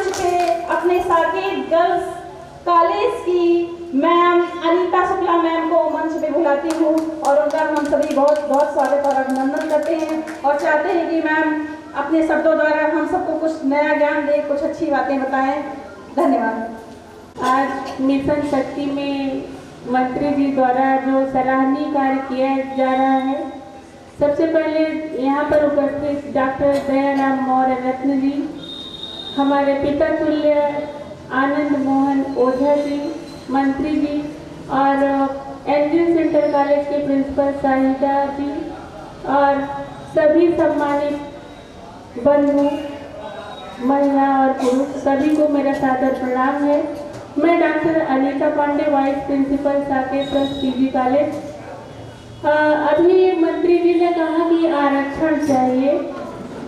मंच पे अपने साकेत गर्ल्स कॉलेज की मैम अनीता शुक्ला मैम को मंच पे बुलाती हूँ और उनका हम सभी बहुत बहुत स्वागत और अभिनंदन करते हैं और चाहते हैं कि मैम अपने शब्दों द्वारा हम सबको कुछ नया ज्ञान दे, कुछ अच्छी बातें बताएं। धन्यवाद। आज मिशन शक्ति में मंत्री जी द्वारा जो सराहनीय कार्य किया जा रहा है, सबसे पहले यहाँ पर उपस्थित डॉक्टर दयाराम मौर्य रत्न जी, हमारे पिता तुल्य आनंद मोहन ओझा जी मंत्री जी और एनजी सेंटर कॉलेज के प्रिंसिपल शाहिदा जी और सभी सम्मानित बंधु महिला और पुरुष सभी को मेरा सादर प्रणाम है। मैं doctor Anita Pandey, vice principal Saket trust PG college. अभी मंत्री जी ने कहा कि आरक्षण चाहिए,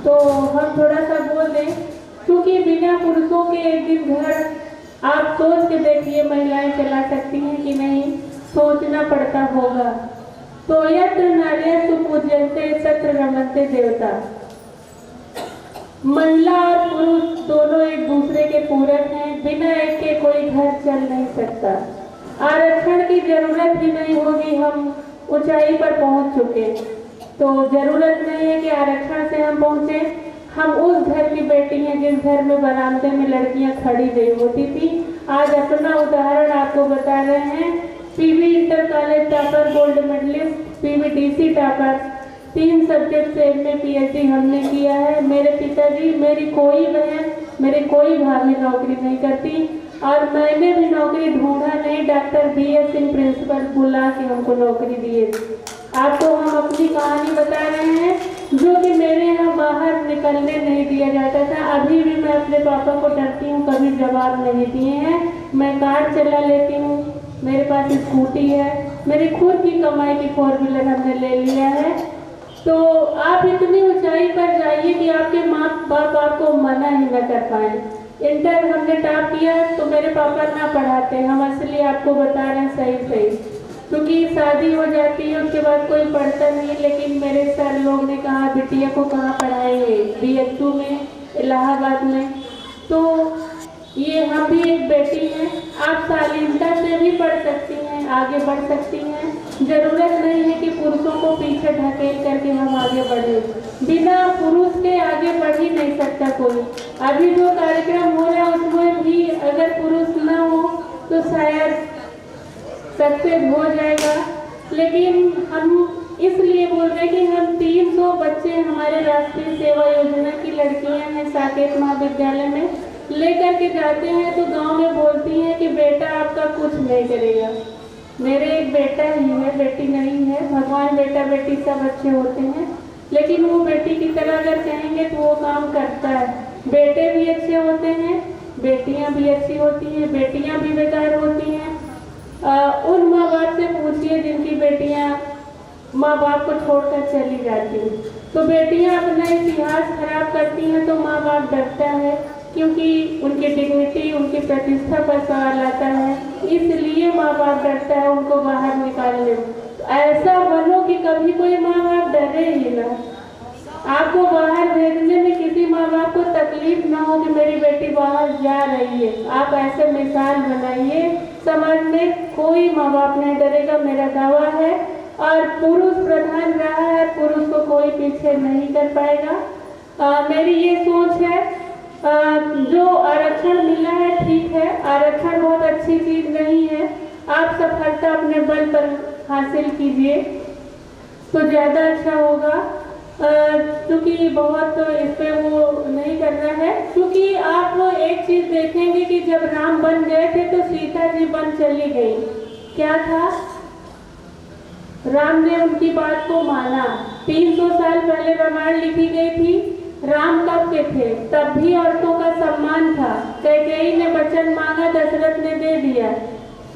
तो हम थोड़ा सा बोल दें, क्योंकि बिना पुरुषों के एक दिन घर आप सोच के देखिए महिलाएं चला सकती हैं कि नहीं, सोचना पड़ता होगा। तो यत्र नार्यस्तु पूज्यन्ते तत्र रमन्ते देवता। महिला और पुरुष दोनों एक दूसरे के पूरक हैं, बिना एक के कोई घर चल नहीं सकता। आरक्षण की जरूरत ही नहीं होगी, हम ऊंचाई पर पहुंच चुके, तो जरूरत नहीं है कि आरक्षण से हम पहुंचे। हम उस घर की बेटी हैं जिस घर में बरामदे में लड़कियां खड़ी नहीं होती थी। आज अपना उदाहरण आपको बता रहे हैं। PV inter college topper, gold medalist, PVDC topper, 3 subject से एमए पीएचडी हमने किया है। मेरे पिताजी, मेरी कोई बहन, मेरी कोई भाभी नौकरी नहीं करती और मैंने भी नौकरी ढूंढा नहीं, डॉक्टर बीएस सिंह प्रिंसिपल बुला के हमको नौकरी दिए। आपको हम अपनी कहानी बता रहे हैं, जो कि मेरे यहाँ बाहर निकलने नहीं दिया जाता था। अभी भी मैं अपने पापा को डरती हूँ, कभी जवाब नहीं दिए हैं। मैं कार चला लेती हूँ, मेरे पास स्कूटी है, मेरी खुद की कमाई की 4 व्हीलर हमने ले लिया है। तो आप इतनी ऊंचाई पर जाइए कि आपके माँ बाप आपको मना ही न कर पाए। इंटर हमने टॉप किया तो मेरे पापा ना पढ़ाते, हम इसलिए आपको बता रहे हैं सही, क्योंकि शादी हो जाती है उसके बाद कोई पढ़ता नहीं। लेकिन मेरे सर लोग ने कहा बिटिया को कहाँ पढ़ाएंगे, BH2 में, इलाहाबाद में। तो ये हम भी एक बेटी हैं, आप शालीनता से भी पढ़ सकती हैं, आगे बढ़ सकती हैं। जरूरत नहीं है कि पुरुषों को पीछे ढकेल करके हम आगे बढ़े। बिना पुरुष के आगे बढ़ ही नहीं सकता कोई। अभी जो कार्यक्रम हो रहा है उसमें भी अगर पुरुष ना हो तो शायद सक्सेस हो जाएगा। लेकिन हम इसलिए बोल रहे हैं कि हम 300 बच्चे हमारे राष्ट्रीय सेवा योजना की लड़कियां हैं साकेत महाविद्यालय में लेकर के जाते हैं, तो गांव में बोलती हैं कि बेटा आपका कुछ नहीं करेगा। मेरे एक बेटा ही है, बेटी नहीं है। भगवान बेटा बेटी सब अच्छे होते हैं, लेकिन वो बेटी की तरह अगर कहेंगे तो वो काम करता है। बेटे भी अच्छे होते हैं, बेटियां भी अच्छी होती हैं, बेटियां भी बेकार होती हैं। उन माँ बाप से पूछिए जिनकी बेटियां माँ बाप को छोड़कर चली जाती हैं। तो बेटियां अपना इतिहास खराब करती हैं तो माँ बाप डरता है, क्योंकि उनकी डिग्निटी, उनकी प्रतिष्ठा पर सवाल आता है, इसलिए माँ बाप डरता है उनको बाहर निकालने। तो ऐसा बनो कि कभी कोई माँ बाप डरे ही ना। आपको बाहर भेजने में किसी माँ बाप को तकलीफ ना हो कि मेरी बेटी बाहर जा रही है। आप ऐसे मिसाल बनाइए, समाज में कोई माँ बाप नहीं डरेगा, मेरा दावा है। और पुरुष प्रधान रहा है, पुरुष को कोई पीछे नहीं कर पाएगा। मेरी ये सोच है। जो आरक्षण मिला है ठीक है, आरक्षण बहुत अच्छी चीज नहीं है। आप सफलता अपने बल पर हासिल कीजिए तो ज़्यादा अच्छा होगा, क्योंकि बहुत इस पे वो नहीं करना है। क्योंकि आप एक चीज देखेंगे कि जब राम बन गए थे तो सीता जी बन चली गई। क्या था, राम ने उनकी बात को माना। 300 साल पहले रामायण लिखी गई थी, राम कब के थे, तब भी औरतों का सम्मान था। कैकेयी ने वचन मांगा, दशरथ ने दे दिया।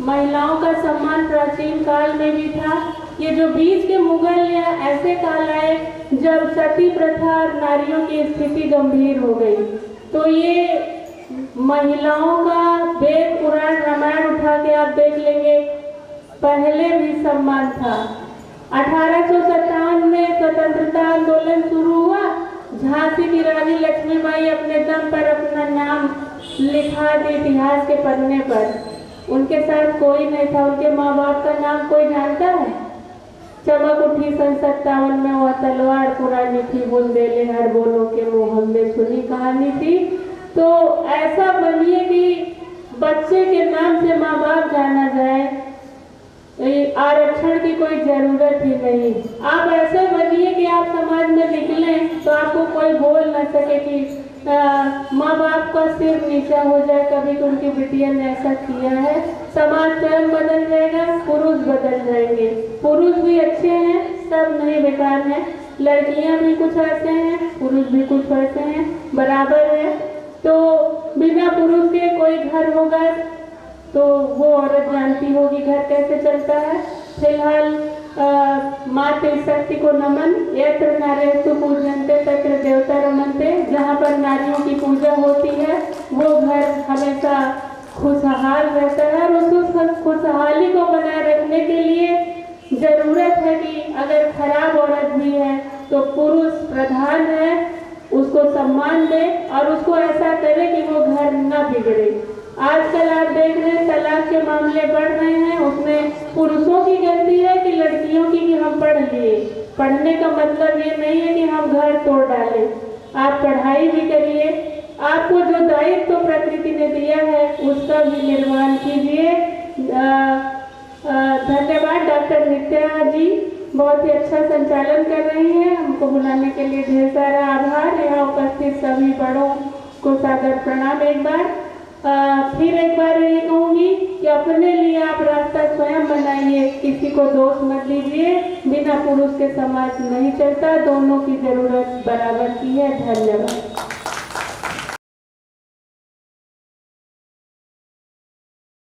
महिलाओं का सम्मान प्राचीन काल में भी था। ये जो बीच के मुगल या ऐसे काल आए जब सती प्रथा और नारियों की स्थिति गंभीर हो गई, तो ये महिलाओं का वेद पुराण रामायण उठा के आप देख लेंगे, पहले भी सम्मान था। 1857 में स्वतंत्रता आंदोलन शुरू हुआ, झांसी की रानी लक्ष्मीबाई अपने दम पर अपना नाम लिखा थे इतिहास के पन्ने पर। उनके साथ कोई नहीं था। उनके माँ बाप का नाम कोई जानता है? चमक उठी सन 57 में वह तलवार पुरानी थी, बुंदेले हर बोलों के मुँह हमने सुनी कहानी थी। तो ऐसा बनिए कि बच्चे के नाम से माँ बाप जाना जाए। आरक्षण की कोई जरूरत ही नहीं। आप ऐसे बनिए कि आप समाज में निकलें तो आपको कोई बोल न सके कि माँ बाप का सिर नीचा हो जाए कभी कि उनकी बिटिया ने ऐसा किया है। समाज स्वयं बदल जाएगा, पुरुष बदल जाएंगे। पुरुष भी अच्छे हैं, सब नहीं बेकार हैं। लड़कियां भी कुछ ऐसे हैं, पुरुष भी कुछ ऐसे हैं, बराबर है। तो बिना पुरुष के कोई घर होगा तो वो औरत जानती होगी घर कैसे चलता है। फिलहाल मातृ शक्ति को नमन। यत्र नार्यस्तु पूज्यन्ते तत्र देवता रमन्ते। जहाँ पर नारियों की पूजा होती है वो घर हमेशा खुशहाल रहता है। और उस खुशहाली को बनाए रखने के लिए जरूरत है कि अगर खराब औरत भी है तो पुरुष प्रधान है, उसको सम्मान दे और उसको ऐसा करे कि वो घर न बिगड़े। आजकल आप देख रहे हैं तलाक के मामले बढ़ रहे हैं। उसमें पुरुषों की गलती है कि लड़कियों की कि हम पढ़ लिए। पढ़ने का मतलब ये नहीं है कि हम घर तोड़ डालें। आप पढ़ाई भी करिए, आपको जो दायित्व तो प्रकृति ने दिया है उसका भी निर्वहन कीजिए। धन्यवाद। डॉक्टर नित्या जी बहुत ही अच्छा संचालन कर रही हैं। हमको बुलाने के लिए ढेर सारा आभार। यहाँ उपस्थित सभी बड़ों को सादर प्रणाम। एक बार फिर एक बार ये कहूँगी कि अपने लिए आप रास्ता स्वयं बनाइए, किसी को दोष मत दीजिए। बिना पुरुष के समाज नहीं चलता, दोनों की जरूरत बराबर की है। धन्यवाद।